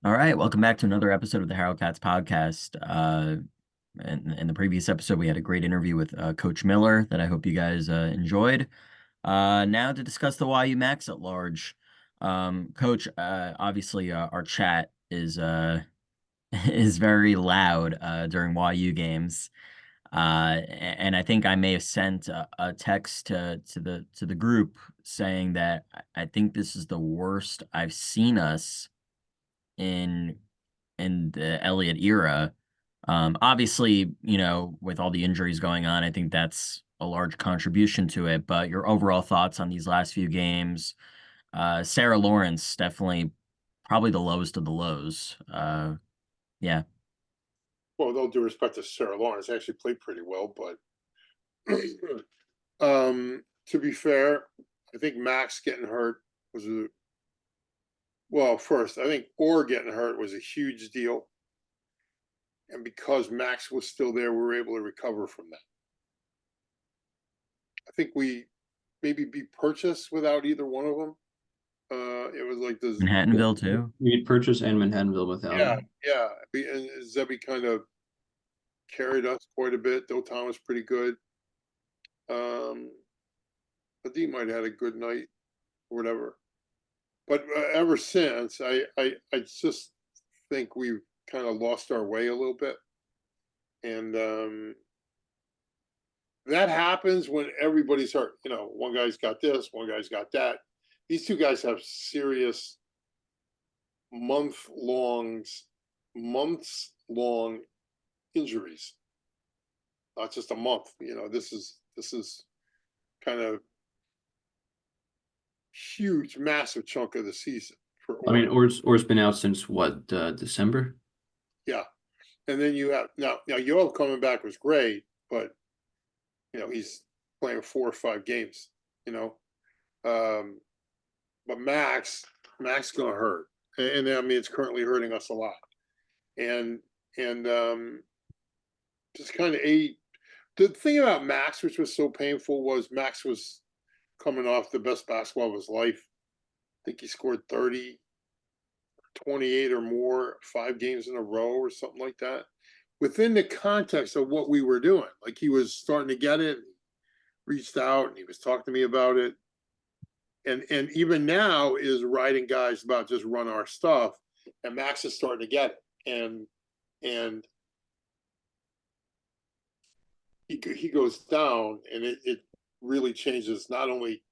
All right, welcome back to another episode of the Harold Katz podcast. In the previous episode, we had a great interview with Coach Miller that I hope you guys enjoyed. Now to discuss the YU Max at large. Coach, obviously our chat is is very loud during YU games. And I think I may have sent a text to the group saying that I think this is the worst I've seen us in the Elliott era. Obviously, with all the injuries going on, I think that's a large contribution to it. But your overall thoughts on these last few games? Sarah Lawrence definitely probably the lowest of the lows. Yeah. Well, with all due respect to Sarah Lawrence, actually played pretty well, but to be fair, I think Max getting hurt was first, I think Orr getting hurt was a huge deal. And because Max was still there, we were able to recover from that. I think we maybe beat Purchase without either one of them. It was like this. Manhattanville too. We need Purchase and Manhattanville without Yeah, him. yeah. And Zebby kind of carried us quite a bit. Though Thomas pretty good. Adim might have had a good night or whatever. But ever since, I just think we've kind of lost our way a little bit. And that happens when everybody's hurt. One guy's got this, one guy's got that. These two guys have serious months-long injuries. Not just a month. This is kind of huge, massive chunk of the season for I mean, Orr's been out since what, December? Yeah. And then you have now Yoel coming back was great, but he's playing 4 or 5 games, but Max gonna hurt. And I mean it's currently hurting us a lot. And just kind of the thing about Max, which was so painful, was Max was coming off the best basketball of his life. I think he scored 30, 28 or more, 5 games in a row or something like that. Within the context of what we were doing, like he was starting to get it, reached out and he was talking to me about it. And even now is writing guys about just run our stuff. And Max is starting to get it. And he goes down and it really changes not only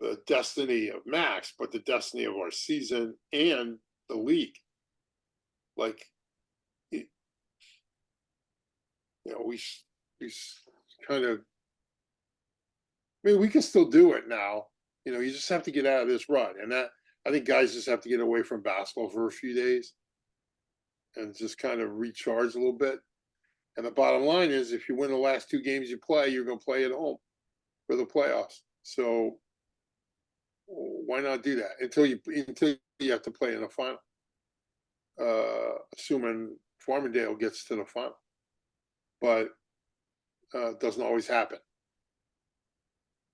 the destiny of Max, but the destiny of our season and the league. Like, we kind of, I mean, we can still do it now. You just have to get out of this rut. And that, I think guys just have to get away from basketball for a few days and just kind of recharge a little bit. And the bottom line is, if you win the last 2 games you play, you're going to play at home for the playoffs. So why not do that until you have to play in the final? Assuming Farmingdale gets to the final, but it doesn't always happen.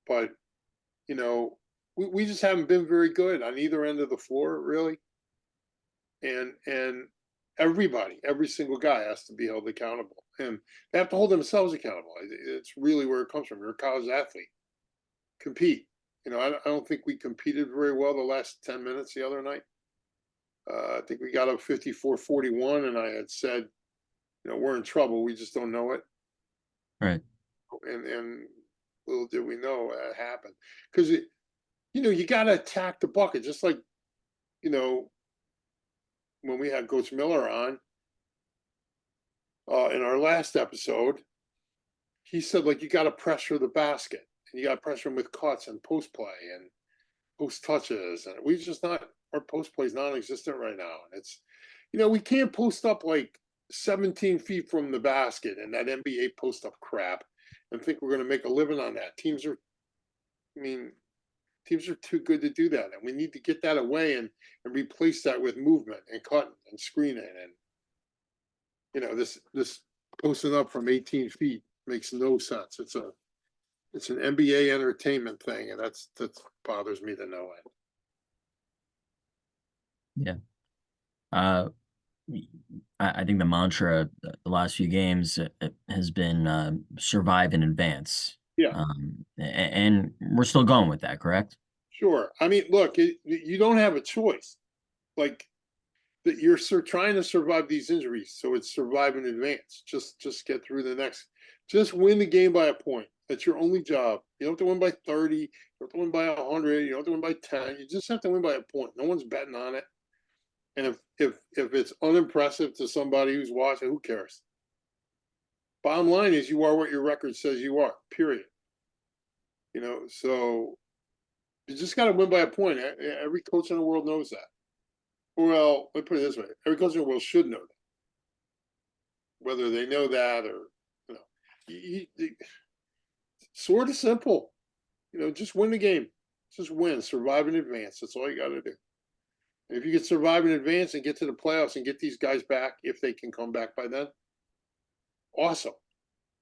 But we just haven't been very good on either end of the floor, really. And every single guy has to be held accountable, and they have to hold themselves accountable. It's really where it comes from. You're a college athlete. Compete. I don't think we competed very well the last 10 minutes the other night. I think we got up 54-41, and I had said, we're in trouble. We just don't know it. Right. And little did we know it happened. Because, you got to attack the bucket. Just like, when we had Coach Miller on in our last episode, he said, like, you got to pressure the basket. And you got to pressure him with cuts and post play and post touches. And we just not, our post play is non-existent right now. And it's, we can't post up like 17 feet from the basket and that NBA post up crap and think we're going to make a living on that. Teams are too good to do that. And we need to get that away and replace that with movement and cutting and screening. And, this posting up from 18 feet makes no sense. It's an NBA entertainment thing. And that bothers me to no end. Yeah. Uh, I think the mantra the last few games has been survive in advance. Yeah, And we're still going with that, correct? sure. I mean, look, you don't have a choice. Like that, you're trying to survive these injuries, so it's survive in advance. Just get through the next. Just win the game by a point. That's your only job. You don't have to win by 30. You don't have to win by 100. You don't have to win by 10. You just have to win by a point. No one's betting on it. And if it's unimpressive to somebody who's watching, who cares? Bottom line is you are what your record says you are. Period. So you just got to win by a point. Every coach in the world knows that. Well, let me put it this way: every coach in the world should know that. Whether they know that or sort of simple. Just win the game. Just win. Survive in advance. That's all you got to do. And if you can survive in advance and get to the playoffs and get these guys back, if they can come back by then, awesome.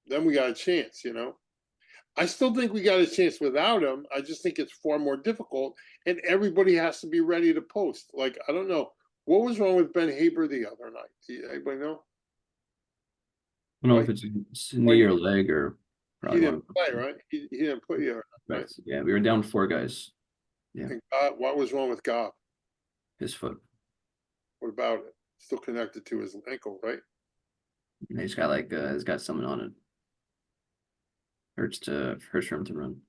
Then we got a chance. I still think we got a chance without him. I just think it's far more difficult, and everybody has to be ready to post. Like, I don't know what was wrong with Ben Haber the other night. Anybody know? I don't know Right. if it's a knee or leg or He probably one. didn't play, right? He didn't play. Yeah, Right. right. Yeah, we were down 4 guys. Yeah, And what was wrong with Goff? his foot. What about it? Still connected to his ankle, right? And he's got he's got something on it. Hurts for him to run.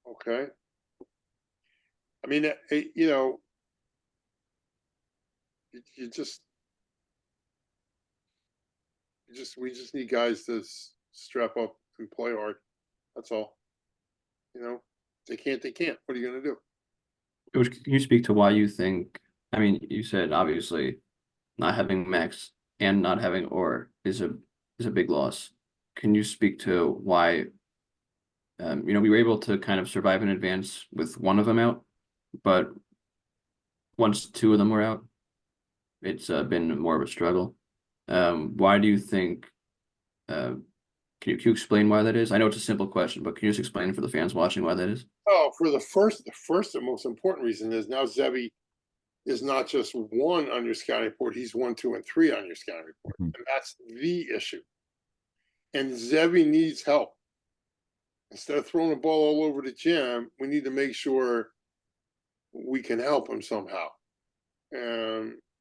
Okay. I mean, you just we just need guys to strap up and play hard. That's all. They can't. They can't. What are you going to do? Coach, can you speak to why you think? I mean, you said obviously not having Max and not having Or is a big loss. Can you speak to why? We were able to kind of survive in advance with one of them out, but once 2 of them were out, it's been more of a struggle. Why do you think? Can you explain why that is? I know it's a simple question, but can you just explain for the fans watching why that is? Oh, for the first and most important reason is now Zebi is not just one on your scouting report; he's 1, 2, and 3 on your scouting report, Mhm. and that's the issue. And Zebi needs help. Instead of throwing the ball all over the gym, we need to make sure we can help him somehow.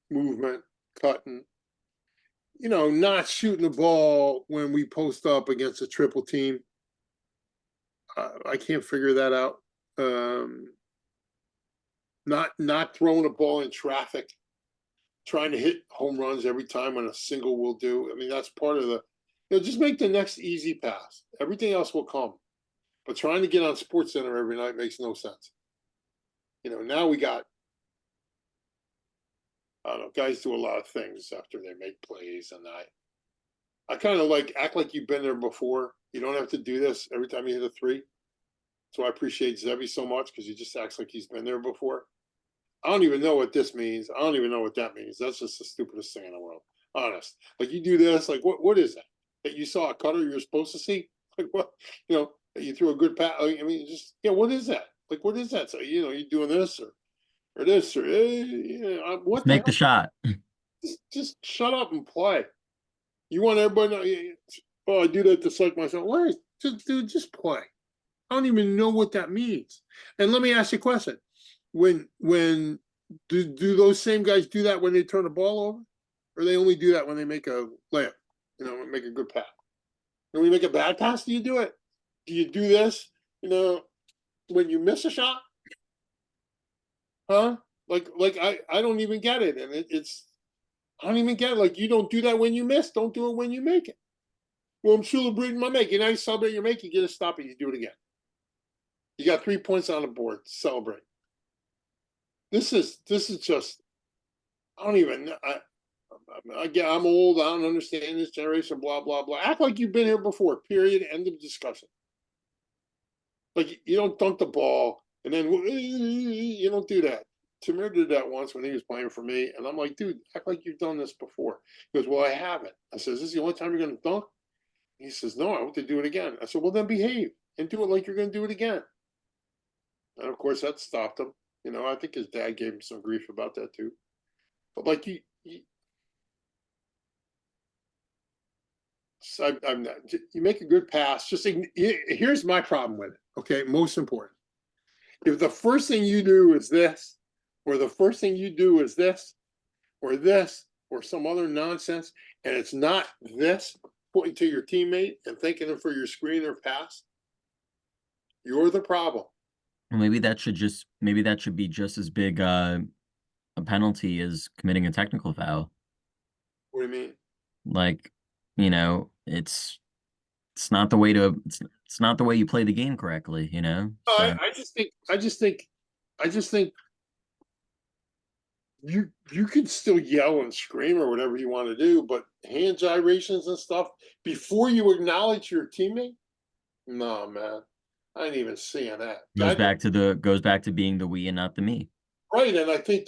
Movement, cutting, not shooting the ball when we post up against a triple team. I can't figure that out. Not throwing a ball in traffic, trying to hit home runs every time when a single will do. I mean, that's part of just make the next easy pass. Everything else will come. But trying to get on Sports Center every night makes no sense. Now we got, I don't know, guys do a lot of things after they make plays, and I kind of act like you've been there before. You don't have to do this every time you hit a three. So I appreciate Zebi so much because he just acts like he's been there before. I don't even know what this means. I don't even know what that means. That's just the stupidest thing in the world. Honest. Like, you do this, like, what is that? That you saw a cutter you're supposed to see? Like, what? You threw a good pass. I mean, just, what is that? Like, what is that? So, you doing this or this or what Just the make the hell? shot. Just shut up and play. You want everybody to know, oh, I do that to psych myself. Why? Just play. I don't even know what that means. And let me ask you a question. When do those same guys do that when they turn the ball over? Or they only do that when they make a layup, make a good pass? When you make a bad pass, do you do it? Do you do this, when you miss a shot? Huh? Like I don't even get it. And I don't even get it. Like, you don't do that when you miss. Don't do it when you make it. Well, I'm celebrating my make. Now you celebrate your make, you get a stop and you do it again. You got 3 points on the board. Celebrate. This is just, I don't even, I'm old. I don't understand this generation, blah, blah, blah. Act like you've been here before, period. End of discussion. Like, you don't dunk the ball and then you don't do that. Tamir did that once when he was playing for me. And I'm like, dude, act like you've done this before. He goes, well, I haven't. I says, this is the only time you're going to dunk? He says, no, I want to do it again. I said, well, then behave and do it like you're going to do it again. And of course, that stopped him. I think his dad gave him some grief about that too. But like I'm not, you make a good pass. Here's my problem with it. Okay, most important. If the first thing you do is this, or the first thing you do is this, or some other nonsense, and it's not this, pointing to your teammate and thanking them for your screen or pass, you're the problem. Well, maybe that should be just as big a penalty as committing a technical foul. What do you mean? Like, you know, it's not the way to it's not the way you play the game correctly, you know? So I just think you can still yell and scream or whatever you want to do, but hand gyrations and stuff before you acknowledge your teammate, no man, I ain't even seeing that. goes back to being the we and not the me. Right, and I think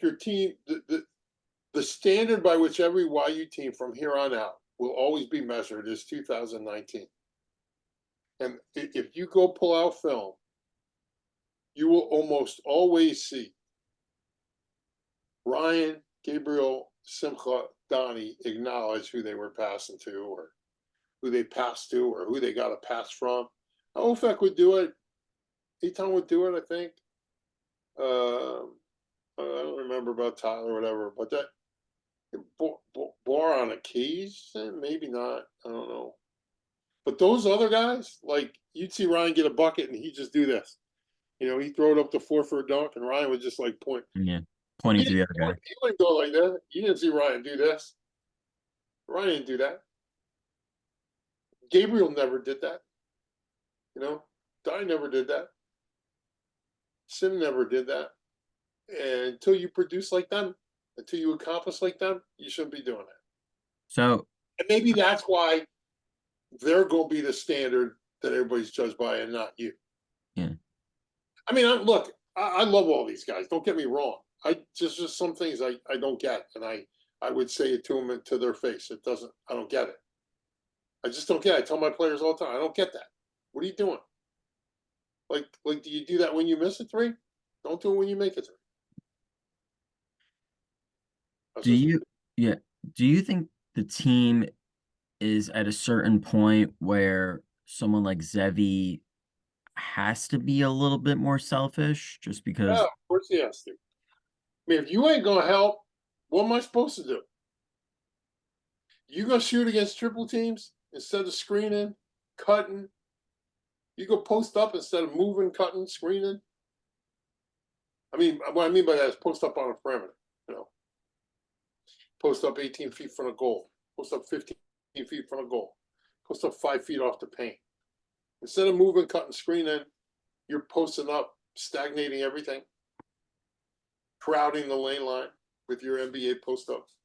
your team, the standard by which every YU team from here on out will always be measured is 2019. And if you go pull out film, you will almost always see Ryan, Gabriel, Simcha, Donnie acknowledge who they were passing to, or who they passed to, or who they got a pass from. Ofek would do it. Eton would do it, I think. I don't remember about Tyler or whatever, but that Bar on a keys, maybe not. I don't know. But those other guys, like you'd see Ryan get a bucket and he'd just do this. He'd throw it up the floor for a dunk, and Ryan would just like point. Yeah. Pointing to the other guy. He wouldn't go like that. You didn't see Ryan do this. Ryan didn't do that. Gabriel never did that. Di never did that. Sim never did that. And until you produce like them, until you accomplish like them, you shouldn't be doing it. So, and maybe that's why they're going to be the standard that everybody's judged by, and not you. Yeah. I mean, look, I love all these guys. Don't get me wrong. I just some things I don't get, and I would say it to them and to their face. I don't get it. I just don't get it. I tell my players all the time, I don't get that. What are you doing? Like, do you do that when you miss a three? Don't do it when you make a three. do you think the team is at a certain point where someone like Zevi has to be a little bit more selfish just because Yeah, of course he has to. I mean, if you ain't gonna help, what am I supposed to do? You gonna shoot against triple teams instead of screening, cutting? You go post up instead of moving, cutting, screening? I mean, what I mean by that is post up on a perimeter, Post up 18 feet from a goal. Post up 15 feet from a goal. Post up 5 feet off the paint. Instead of moving, cutting, screening, you're posting up, stagnating everything, crowding the lane line with your NBA post ups.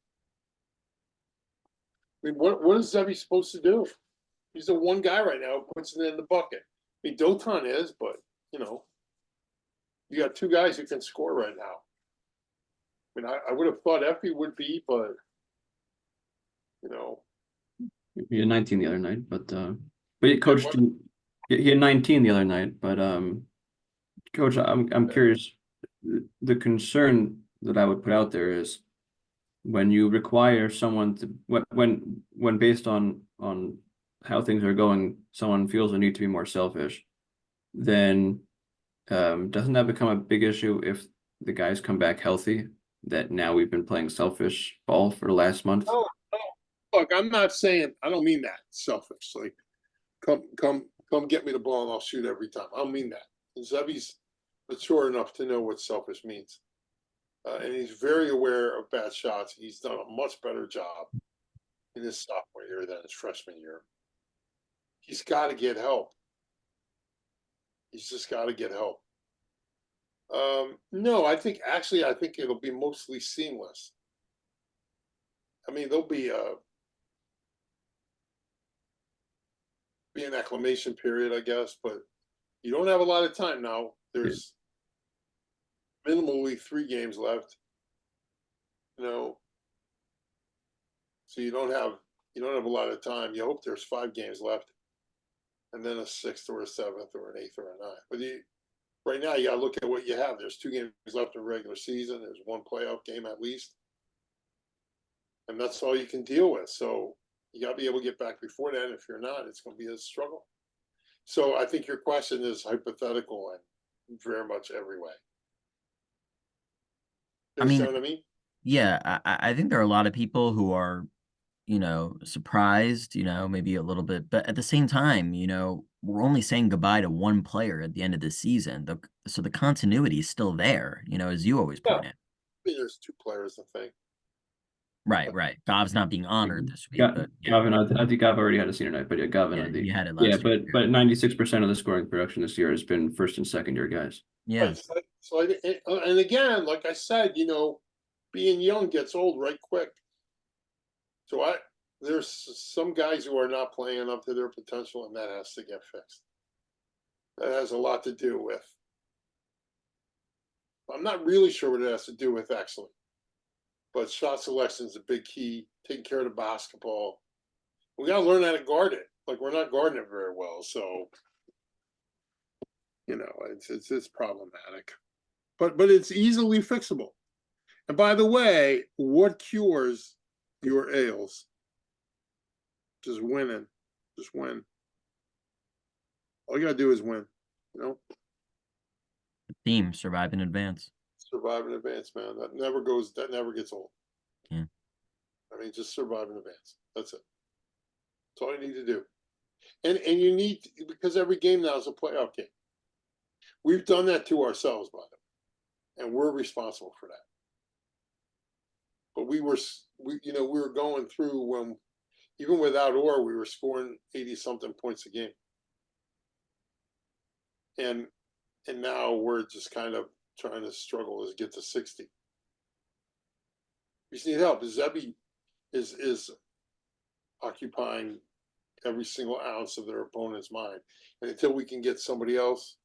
I mean, what is Zevi supposed to do? He's the one guy right now who puts it in the bucket. I mean, Dotan is, but you got two guys who can score right now. I mean, I would have thought Effie would be, but He had 19 the other night, but coach, he had 19 the other night, but coach, I'm curious. The concern that I would put out there is when you require someone to when based on how things are going, someone feels the need to be more selfish, then doesn't that become a big issue if the guys come back healthy? That now we've been playing selfish ball for the last month. Oh, look, I'm not saying, I don't mean that selfish. Like, come get me the ball and I'll shoot every time. I don't mean that. Zevi's mature enough to know what selfish means. And he's very aware of bad shots. He's done a much better job in his sophomore year than his freshman year. He's got to get help. He's just got to get help. No, I think it'll be mostly seamless. I mean, there'll be an acclimation period, I guess, but you don't have a lot of time now. There's minimally 3 games left. So you don't have a lot of time. You hope there's 5 games left, and then a 6th or a 7th or an 8th or a 9th. But right now, you got to look at what you have. There's 2 games left in regular season. There's 1 playoff game at least. And that's all you can deal with. So you got to be able to get back before that. If you're not, it's going to be a struggle. So I think your question is hypothetical in very much every way. You I mean, understand what I mean? yeah, I think there are a lot of people who are, surprised, maybe a little bit, but at the same time, we're only saying goodbye to one player at the end of the season. So the continuity is still there, as you always Yeah. point out. I mean, there's two players, I think. Right, right. Gov's not being honored this week, Got but yeah, Gavin, I think I've already had a senior night, but yeah, Gavin, yeah, I he think. had it Yeah, last week. but 96% of the scoring production this year has been first and second year guys. Yeah, Right. And again, like I said, being young gets old right quick. So there's some guys who are not playing up to their potential, and that has to get fixed. That has a lot to do with. I'm not really sure what it has to do with actually, but shot selection is a big key. Taking care of the basketball, we got to learn how to guard it. Like we're not guarding it very well, so it's problematic. But it's easily fixable. And by the way, what cures your ails? Just winning. Just win. All you gotta do is win. You know, team survive in advance. survive in advance, man. That never gets old. Yeah. I mean, just survive in advance. That's it. That's all you need to do. And you need because every game now is a playoff game. We've done that to ourselves, by the way, and we're responsible for that. But we were going through when even without Orr, we were scoring 80 something points a game. And now we're just kind of trying to struggle to get to 60. We just need help. Zebi is occupying every single ounce of their opponent's mind. And until we can get somebody else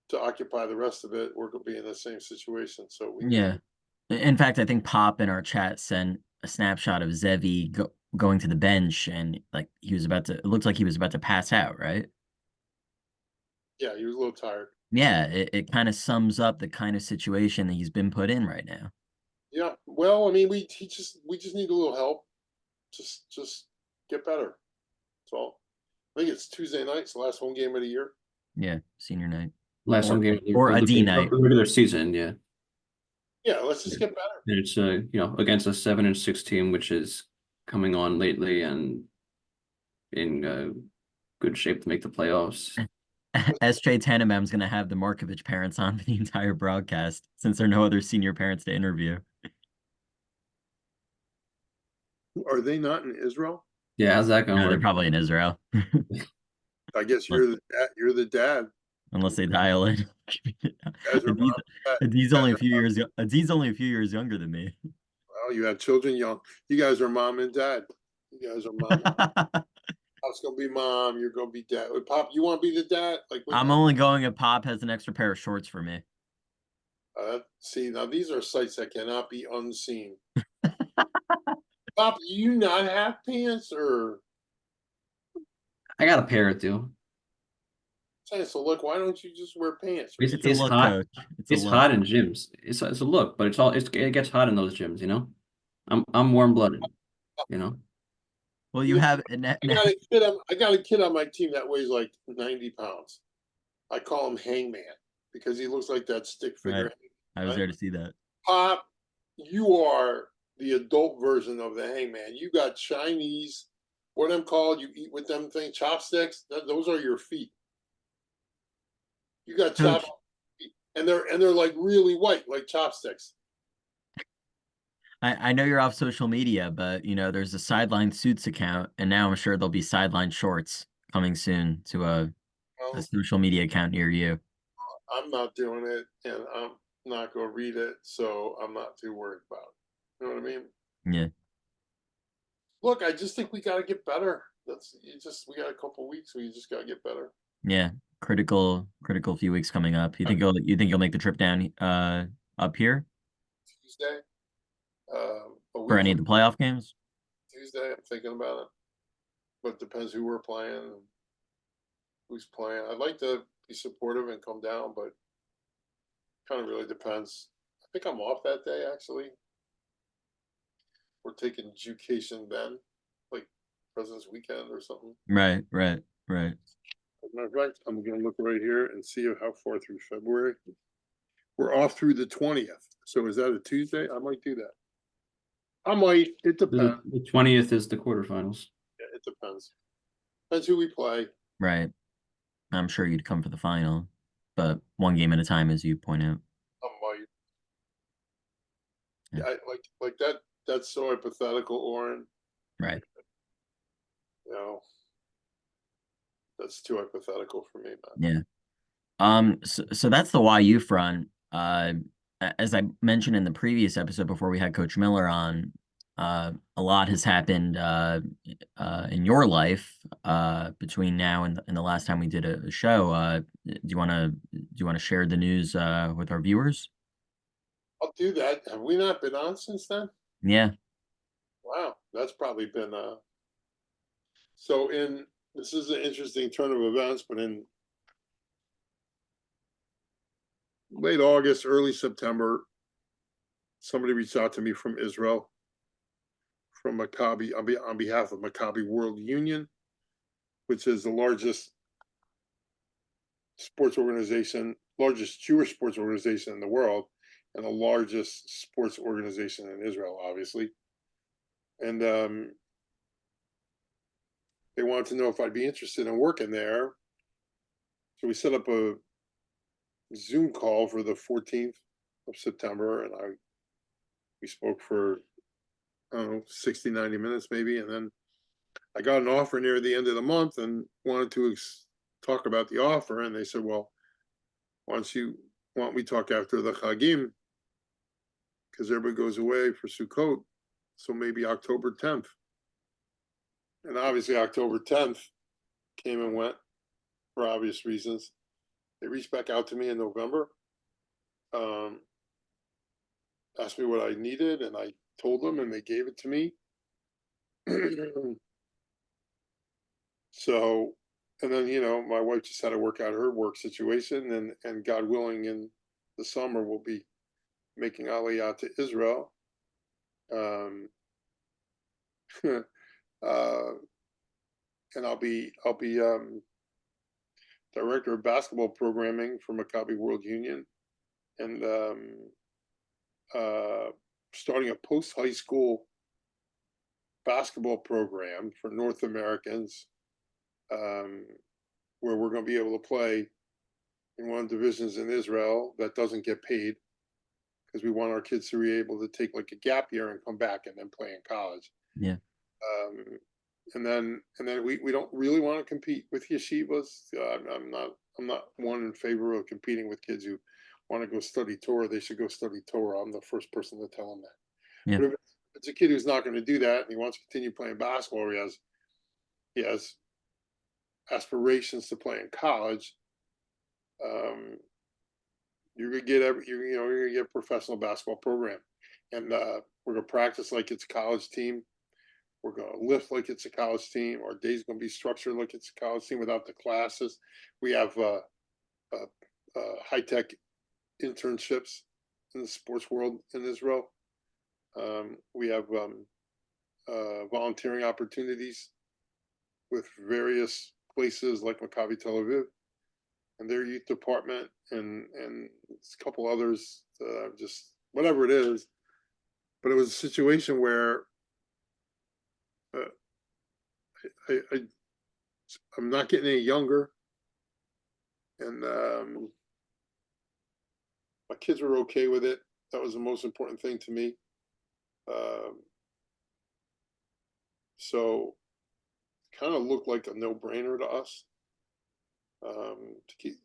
to occupy the rest of it, we're going to be in the same situation. So we need. Yeah. In fact, I think Pop in our chat sent a snapshot of Zevi going to the bench and like it looked like he was about to pass out, right? Yeah, he was a little tired. Yeah, it kind of sums up the kind of situation that he's been put in right now. Yeah. Well, I mean, we just need a little help. Just get better. That's all. I think it's Tuesday night. It's the last home game of the year. Yeah, senior night. Last Or home game or of a the D night. regular season, yeah. Yeah, let's just get better. And it's against a 7-6 team, which is coming on lately and in good shape to make the playoffs. SJ Tanemem's gonna have the Markovich parents on for the entire broadcast since there are no other senior parents to interview. Are they not in Israel? Yeah, how's that gonna No, they're work? probably in Israel. I guess Unless, you're the dad. unless they dial in. You guys are Adiz, mom and dad. Adiz only a few years younger than me. Well, you have children young. You guys are mom and dad. You guys are mom. Pop's gonna be mom. You're gonna be dad. Pop, you want to be the dad? Like, I'm only going if Pop has an extra pair of shorts for me. see, now these are sights that cannot be unseen. Pop, do you not have pants or? I got a pair or two. So look, why don't you just wear pants? It's, Right? It's a it's look, hot. coach. It's a It's look. hot in gyms. It's a look, but it gets hot in those gyms, I'm warm blooded, you know. Well, you have I got a kid on my team that weighs like 90 pounds. I call him Hangman because he looks like that stick figure. right. I was Right? there to see that. Pop, you are the adult version of the Hangman. You got Chinese, what them called? You eat with them things, chopsticks. Those are your feet. You got Coach, chopsticks, and they're like really white, like chopsticks. I know you're off social media, but there's a sideline suits account, and now I'm sure there'll be sideline shorts coming soon to a Well, social media account near you. I'm not doing it, and I'm not going to read it, so I'm not too worried about it. You know what I mean? Yeah. Look, I just think we got to get better. We got a couple weeks. We just got to get better. Yeah. Critical few weeks coming up. You think you'll make the trip down up here Tuesday, a for week any from of the playoff games? Tuesday. I'm thinking about it, but it depends who we're playing and who's playing. I'd like to be supportive and come down, but kind of really depends. I think I'm off that day actually. we're taking Jucation then, like President's Weekend or something. Right, right, right. As a matter of fact, I'm gonna look right here and see how far through February. We're off through the 20th. So is that a Tuesday? I might do that. I might. It depends. The 20th is the quarterfinals. Yeah, it depends. Depends who we play. Right. I'm sure you'd come for the final, but one game at a time, as you point out. I might. Yeah. Yeah, like that. That's so hypothetical, Oren. Right. You know, that's too hypothetical for me, man. Yeah. So that's the YU front. As I mentioned in the previous episode before we had Coach Miller on, a lot has happened in your life between now and the last time we did a show. Do you want to share the news with our viewers? I'll do that. Have we not been on since then? Yeah. Wow, that's probably been so in this is an interesting turn of events, but in late August, early September, somebody reached out to me from Israel, from Maccabi, on behalf of Maccabi World Union, which is the largest sports organization, largest Jewish sports organization in the world, and the largest sports organization in Israel, obviously. And they wanted to know if I'd be interested in working there. So we set up a Zoom call for the 14th of September, and we spoke for, I don't know, 60, 90 minutes maybe. And then I got an offer near the end of the month and wanted to talk about the offer. And they said, well, why don't we talk after the Chagim? Because everybody goes away for Sukkot. So maybe October 10th. And obviously October 10th came and went for obvious reasons. They reached back out to me in November, asked me what I needed, and I told them, and they gave it to me. So, and then, my wife just had to work out her work situation, and God willing, in the summer, we'll be making Aliyah to Israel. And I'll be director of basketball programming for Maccabi World Union, and starting a post high school basketball program for North Americans, where we're going to be able to play in one of the divisions in Israel that doesn't get paid, because we want our kids to be able to take like a gap year and come back and then play in college. Yeah. And then we don't really want to compete with yeshivas. I'm not one in favor of competing with kids who want to go study Torah. They should go study Torah. I'm the first person to tell them that. Yeah. But if it's a kid who's not going to do that and he wants to continue playing basketball, he has aspirations to play in college, you're gonna get you're gonna get a professional basketball program, and we're gonna practice like it's a college team. We're gonna lift like it's a college team. Our day's gonna be structured like it's a college team without the classes. We have high tech internships in the sports world in Israel. We have volunteering opportunities with various places like Maccabi Tel Aviv and their youth department, and a couple others, just whatever it is. But it was a situation where I'm not getting any younger, and my kids were okay with it. That was the most important thing to me. So kind of looked like a no-brainer to us. To keep,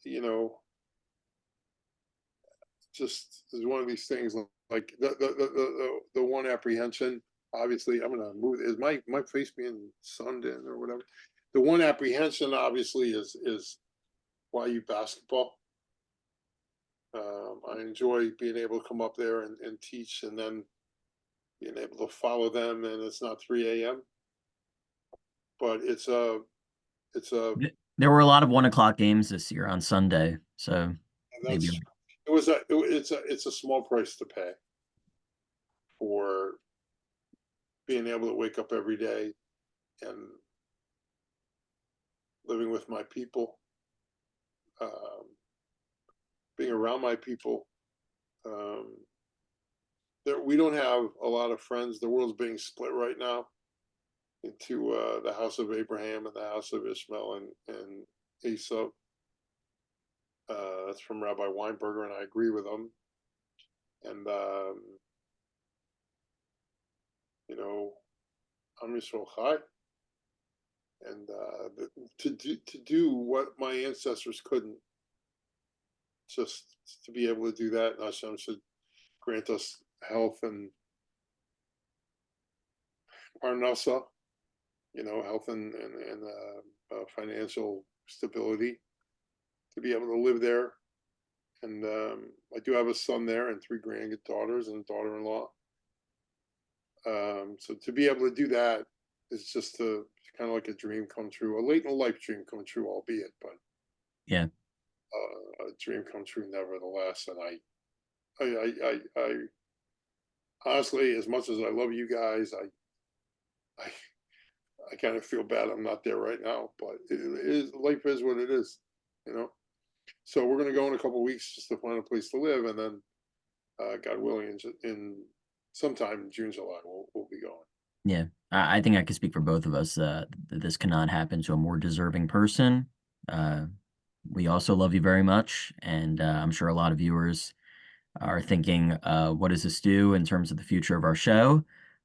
just is one of these things. Like the one apprehension. Obviously, I'm gonna move. Is my face being sunned in or whatever? The one apprehension, obviously, is YU basketball. I enjoy being able to come up there and teach, and then being able to follow them. And it's not 3 a.m. But it's a There were a lot of 1 o'clock games this year on Sunday, so maybe. it's a small price to pay for being able to wake up every day and living with my people, um, being around my people. Um, we don't have a lot of friends. The world's being split right now into the house of Abraham and the house of Ishmael and Esau. That's from Rabbi Weinberger, and I agree with him. And you know, Am Yisrael Chai, and to do what my ancestors couldn't, just to be able to do that, and Hashem should grant us health and parnasa, health and financial stability to be able to live there. And I do have a son there and 3 granddaughters and a daughter-in-law. So to be able to do that is just kind of like a dream come true, a late in life dream come true, albeit, but Yeah. A dream come true nevertheless. And I honestly, as much as I love you guys, I kind of feel bad I'm not there right now, but life is what it is, you know. So we're going to go in a couple of weeks just to find a place to live, and then God willing, in sometime in June, July, we'll be going. Yeah. I think I can speak for both of us that this cannot happen to a more deserving person. We also love you very much, and I'm sure a lot of viewers are thinking, what does this do in terms of the future of our show?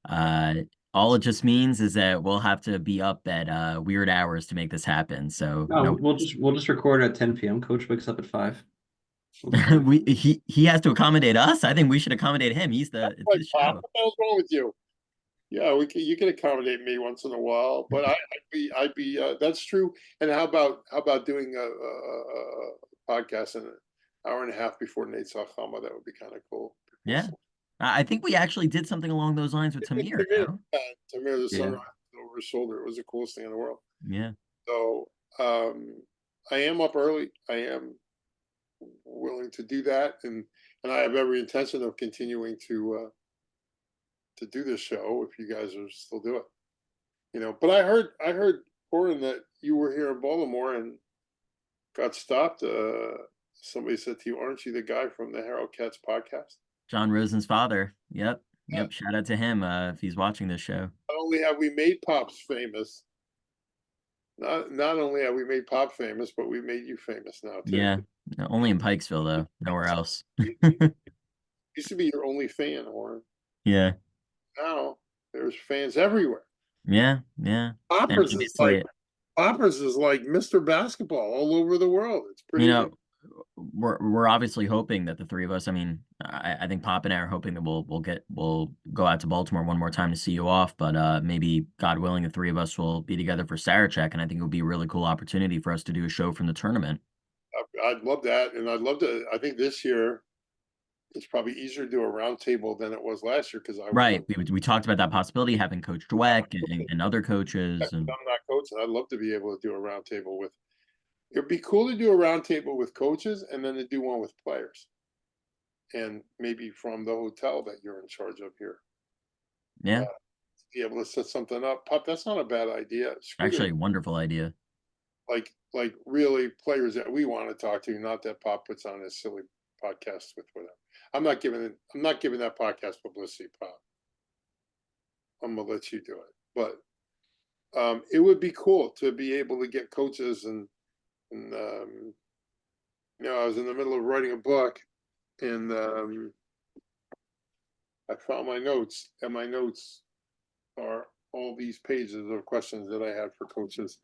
Uh, all it just means is that we'll have to be up at weird hours to make this happen. So No, no, we'll just record at 10 p.m. Coach wakes up at 5. We'll be fine. he has to accommodate us. I think we should accommodate him. It's Like, his Pop, show. what the hell's wrong with you? Yeah, you can accommodate me once in a while, but I'd be that's true. And how about doing a podcast in an hour and a half before Nate Salchama? That would be kind of cool. Yeah. I think we actually did something along those lines with Tamir, no? Tamir, the Yeah. sunrise over his shoulder. It was the coolest thing in the world. Yeah. So I am up early. I am willing to do that, and I have every intention of continuing to do this show if you guys are still do it. But I heard Oren that you were here in Baltimore and got stopped. Somebody said to you, "Aren't you the guy from the Harold Katz podcast?" John Rosen's father. Yep. Uh, Yep. Shout out to him if he's watching this show. Not only have we made Pops famous, not only have we made Pop famous, but we made you famous now too. Yeah. Only in Pikesville, though. Nowhere else. Used to be your only fan, Oren. Yeah. Now there's fans everywhere. Yeah. Yeah. And Poppers is like obviously, Poppers is like Mr. Basketball all over the world. It's you pretty. know, we're obviously hoping that the three of us, I mean, I think Pop and I are hoping that we'll go out to Baltimore one more time to see you off, but maybe God willing, the three of us will be together for Sarachek, and I think it would be a really cool opportunity for us to do a show from the tournament. I'd love that, and I'd love to. I think this year it's probably easier to do a roundtable than it was last year because I was Right. We talked about that possibility, having Coach Dweck and other coaches, and I'm not coaching. I'd love to be able to do a roundtable with. It'd be cool to do a roundtable with coaches and then to do one with players, and maybe from the hotel that you're in charge of here. yeah, Be able to set something up. Pop, that's not a bad idea. Screw actually it. a wonderful idea. Like really players that we want to talk to, not that Pop puts on his silly podcast with whatever. I'm not giving that podcast publicity, Pop. I'm gonna let you do it. But it would be cool to be able to get coaches and I was in the middle of writing a book and I found my notes, and my notes are all these pages of questions that I had for coaches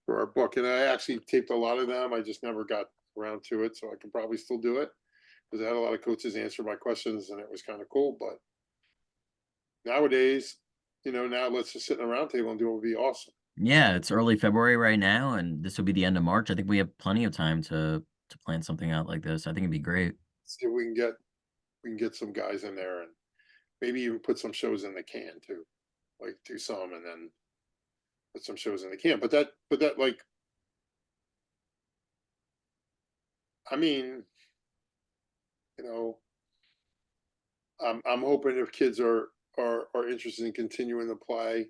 for our book. And I actually taped a lot of them. I just never got around to it. So I can probably still do it because I had a lot of coaches answer my questions and it was kind of cool. But nowadays, now let's just sit in a round table and do it would be awesome. Yeah, it's early February right now, and this will be the end of March. I think we have plenty of time to plan something out like this. I think it'd be great. See if we can get some guys in there and maybe even put some shows in the can too. Like do some and then put some shows in the can. But that like I mean, you know, I'm hoping if kids are are interested in continuing to play,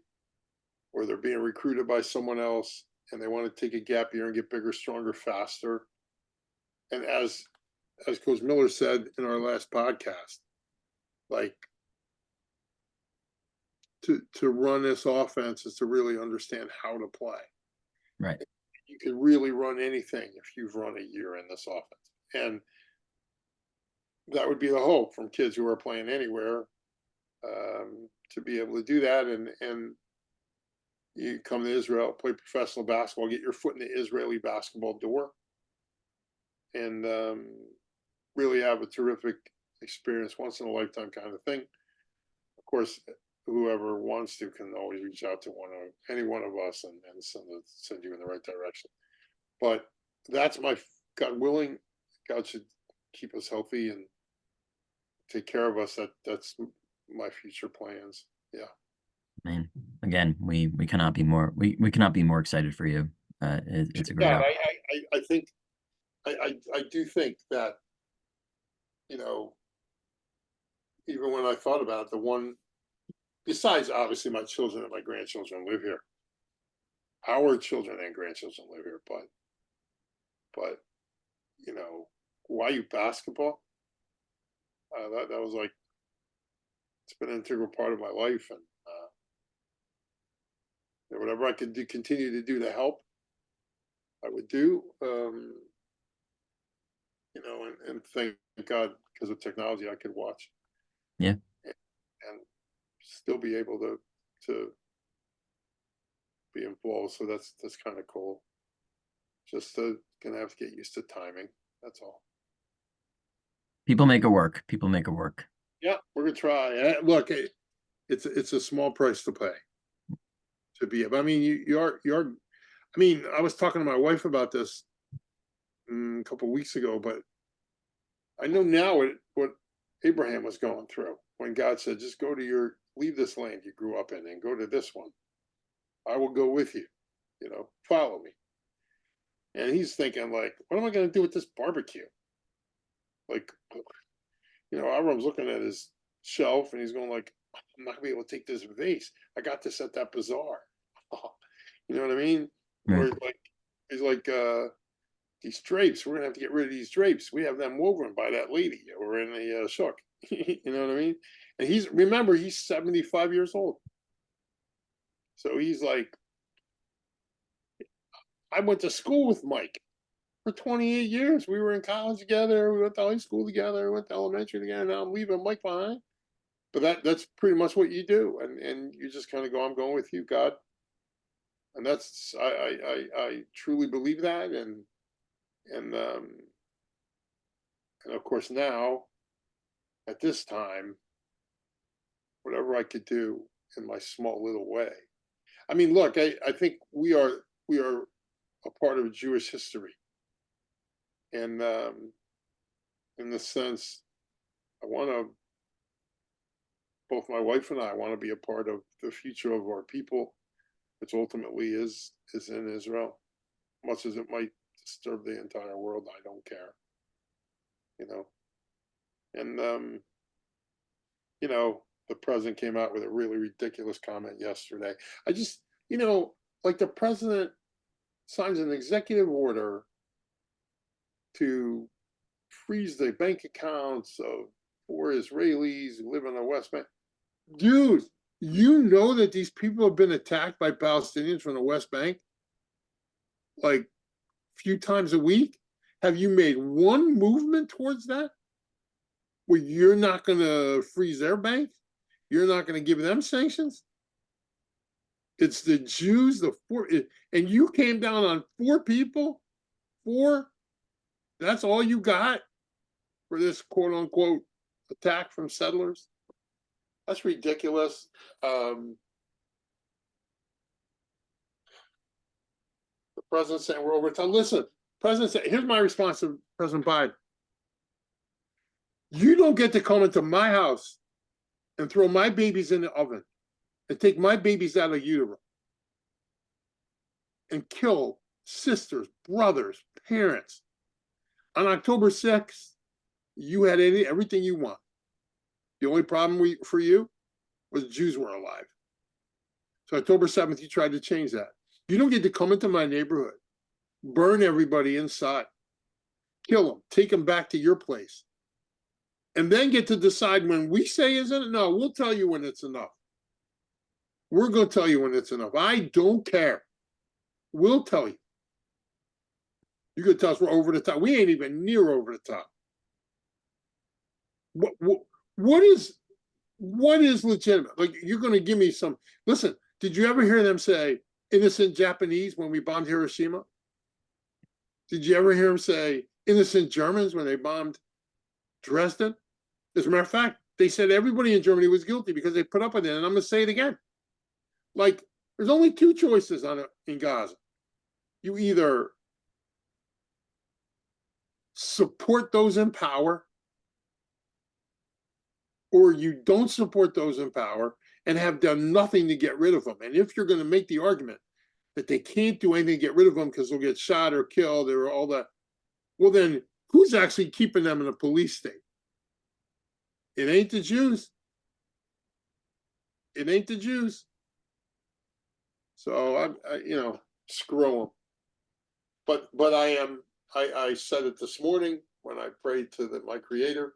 or they're being recruited by someone else and they want to take a gap year and get bigger, stronger, faster. And as Coach Miller said in our last podcast, like to run this offense is to really understand how to play. Right. You can really run anything if you've run a year in this offense. And that would be the hope from kids who are playing anywhere, to be able to do that. And you come to Israel, play professional basketball, get your foot in the Israeli basketball door, and really have a terrific experience, once in a lifetime kind of thing. Of course, whoever wants to can always reach out to any one of us and send you in the right direction. But that's God willing, God should keep us healthy and take care of us. That's my future plans. Yeah. I mean, again, we cannot be more we cannot be more excited for you. It's a great Yeah, opportunity. I think I do think that, even when I thought about it, the one, besides obviously my children and my grandchildren live here, our children and grandchildren live here, but YU basketball, that was like, it's been an integral part of my life, and whatever I could do, continue to do to help, I would do. And thank God, because of technology, I could watch. Yeah. And still be able to be involved. So that's kind of cool. Just gonna have to get used to timing. That's all. People make it work. People make it work. Yeah, we're gonna try. Look, it's a small price to pay to be. I mean, you're. I mean, I was talking to my wife about this a couple of weeks ago, but I know now what Abraham was going through when God said, "Just leave this land you grew up in and go to this one. I will go with you. Follow me." And he's thinking, like, what am I going to do with this barbecue? Like, Avram's looking at his shelf and he's going like, I'm not going to be able to take this vase. I got this at that bazaar. You know what I mean? Right. Or he's like, these drapes, we're going to have to get rid of these drapes. We have them woven by that lady over in the shuk. You know what I mean? And remember, he's 75 years old. So he's like, I went to school with Mike for 28 years. We were in college together. We went to high school together. We went to elementary together. Now I'm leaving Mike behind. But that's pretty much what you do. And you just kind of go, I'm going with you, God. And that's, I truly believe that. And of course now, at this time, whatever I could do in my small little way. I mean, look, I think we are a part of Jewish history. And in the sense, both my wife and I want to be a part of the future of our people, which ultimately is in Israel. Much as it might disturb the entire world, I don't care. And the president came out with a really ridiculous comment yesterday. I just, like, the president signs an executive order to freeze the bank accounts of 4 Israelis who live in the West Bank. Dude, you know that these people have been attacked by Palestinians from the West Bank like a few times a week? Have you made one movement towards that? Where you're not going to freeze their bank? You're not going to give them sanctions? It's the Jews, and you came down on 4 people? 4? That's all you got for this quote unquote attack from settlers? That's ridiculous. The president saying we're over time. Listen, president said, here's my response to President Biden. You don't get to come into my house and throw my babies in the oven and take my babies out of utero and kill sisters, brothers, parents. On October 6th, you had everything you want. The only problem for you was the Jews weren't alive. So October 7th, you tried to change that. You don't get to come into my neighborhood, burn everybody inside, kill them, take them back to your place, and then get to decide when we say isn't it? No, we'll tell you when it's enough. We're going to tell you when it's enough. I don't care. We'll tell you. You could tell us we're over the top. We ain't even near over the top. What is legitimate? Like, you're going to give me some. Listen, did you ever hear them say innocent Japanese when we bombed Hiroshima? Did you ever hear them say innocent Germans when they bombed Dresden? As a matter of fact, they said everybody in Germany was guilty because they put up with it. And I'm going to say it again. Like, there's only two choices in Gaza. You either support those in power, or you don't support those in power and have done nothing to get rid of them. And if you're going to make the argument that they can't do anything to get rid of them because they'll get shot or killed or all that, well, then who's actually keeping them in a police state? It ain't the Jews. It ain't the Jews. So screw them. But I said it this morning when I prayed to my Creator.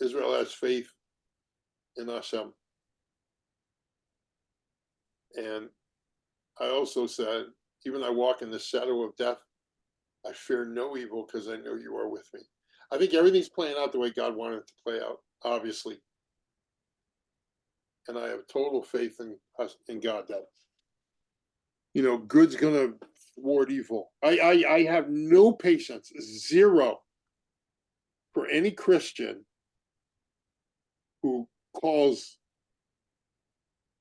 Israel has faith in Hashem. And I also said, even I walk in the shadow of death, I fear no evil because I know you are with me. I think everything's playing out the way God wanted it to play out, obviously. And I have total faith in God that, good's going to thwart evil. I have no patience, zero, for any Christian who calls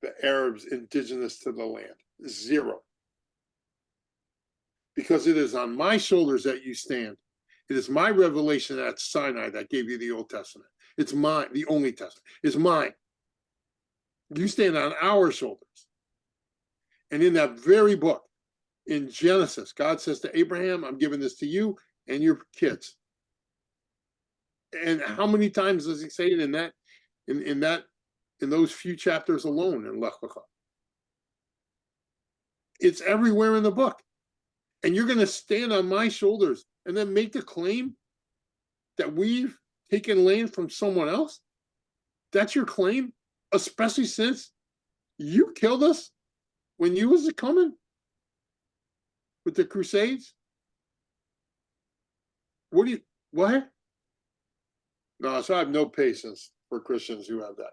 the Arabs indigenous to the land. Zero. Because it is on my shoulders that you stand. It is my revelation at Sinai that gave you the Old Testament. It's mine, the only testament. It's mine. You stand on our shoulders. And in that very book, in Genesis, God says to Abraham, I'm giving this to you and your kids. And how many times does he say it in those few chapters alone in Lech Lecha? It's everywhere in the book. And you're going to stand on my shoulders and then make the claim that we've taken land from someone else? That's your claim? Especially since you killed us when you was coming with the Crusades? What? No, so I have no patience for Christians who have that.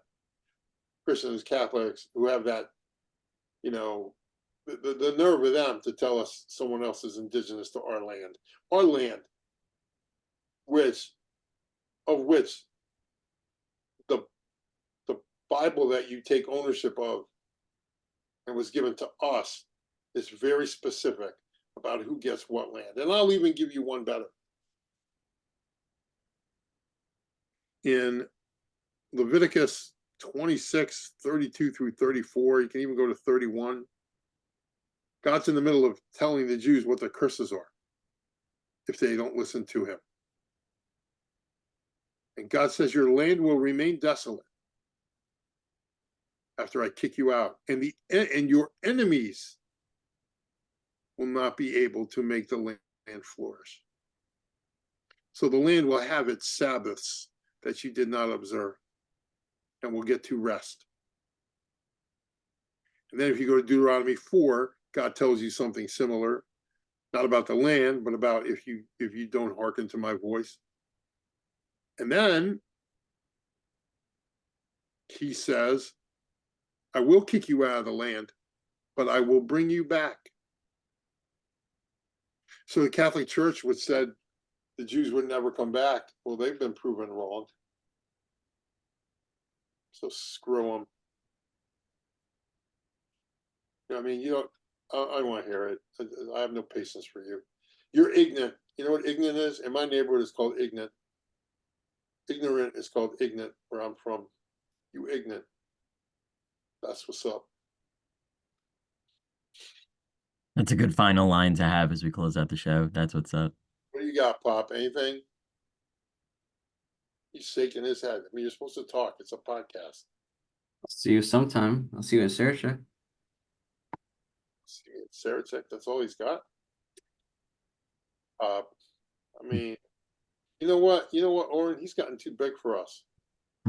Christians, Catholics who have that, the nerve of them to tell us someone else is indigenous to our land, of which the Bible that you take ownership of and was given to us is very specific about who gets what land. And I'll even give you one better. In Leviticus 26, 32 through 34, you can even go to 31. God's in the middle of telling the Jews what the curses are if they don't listen to him. And God says, your land will remain desolate after I kick you out. And your enemies will not be able to make the land flourish. So the land will have its Sabbaths that you did not observe, and will get to rest. And then if you go to Deuteronomy 4, God tells you something similar, not about the land, but about if you don't hearken to my voice. And then he says, I will kick you out of the land, but I will bring you back. So the Catholic Church, which said the Jews would never come back, well, they've been proven wrong. So screw them. I don't want to hear it. I have no patience for you. You're ignorant. You know what ignorant is? In my neighborhood, it's called ignorant. Ignorant is called ignorant where I'm from. You ignorant. That's what's up. That's a good final line to have as we close out the show. That's what's up. What do you got, Pop? Anything? He's shaking his head. I mean, you're supposed to talk. It's a podcast. I'll see you sometime. I'll see you at Sarachek. See, Sarachek, that's all he's got. I mean, you know what? You know what, Oren? He's gotten too big for us.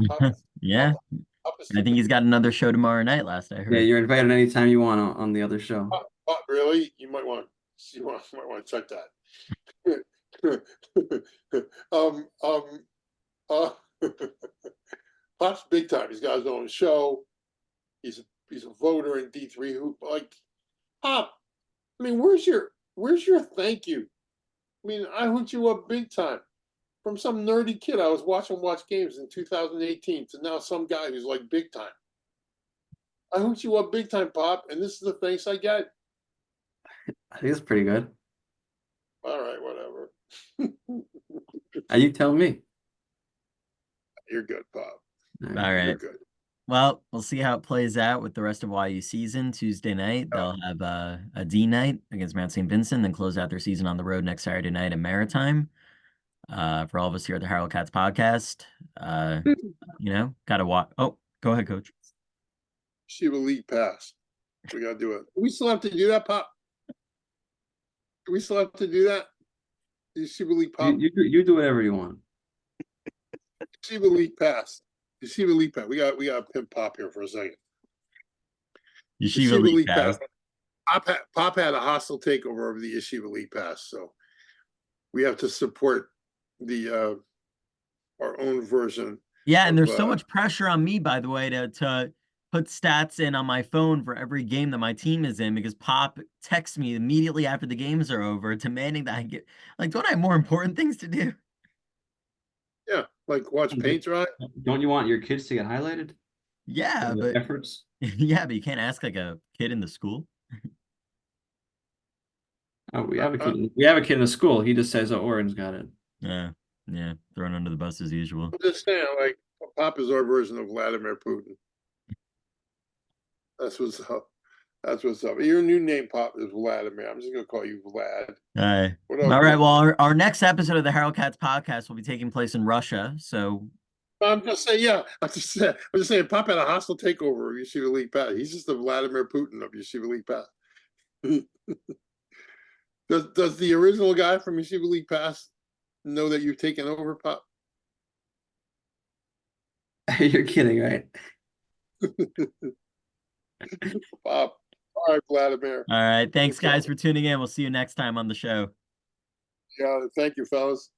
Pop, Yeah, Pop, Pop is I too think big. he's got another show tomorrow night. Last I Yeah, heard. you're invited anytime you want on the other show. Pop, really? You might want to check that. Uh, Pop's big time. He's got his own show. He's a voter in D3 who like Pop. I mean, where's your thank you? I mean, I hooked you up big time. From some nerdy kid I was watch games in 2018 to now some guy who's like big time. I hooked you up big time, Pop, and this is the thanks I get. I think it's pretty good. All right, whatever. You tell me. You're good, Pop. All You're right. good. Well, we'll see how it plays out with the rest of YU season. Tuesday night, they'll have a D night against Mount St. Vincent, then close out their season on the road next Saturday night in Maritime. For all of us here at the Harold Katz podcast, gotta watch. Oh, go ahead, Coach. Shiva League pass. We gotta do it. We still have to do that, Pop. Do we still have to do that? The Shiva League Pop. You do whatever you want. Shiva League pass. The Shiva League pass. We got pimp Pop here for a second. Yeshiva League Pass. Pop had a hostile takeover of the Yeshiva League Pass, so we have to support the our own version. Yeah, and there's so much pressure on me, by the way, to put stats in on my phone for every game that my team is in because Pop texts me immediately after the games are over, demanding that I get don't I have more important things to do? Yeah, like watch paint dry. Don't you want your kids to get highlighted? Yeah, but efforts. yeah, but you can't ask like a kid in the school. Oh, we have a kid. We have a kid in the school. He just says, "Oh, Oren's got it." Yeah, thrown under the bus as usual. I'm just saying, like Pop is our version of Vladimir Putin. That's what's up. That's what's up. Your new name, Pop, is Vladimir. I'm just gonna call you Vlad. All right. Well, our next episode of the Harold Katz podcast will be taking place in Russia. So I'm just saying, yeah. I'm just saying, Pop had a hostile takeover of Yeshiva League Pass. He's just the Vladimir Putin of Yeshiva League Pass. Does the original guy from Yeshiva League Pass know that you've taken over, Pop? You're kidding, right? Pop. All right, Vladimir. all right. Thanks, guys, for tuning in. We'll see you next time on the show. Yeah, thank you, fellas.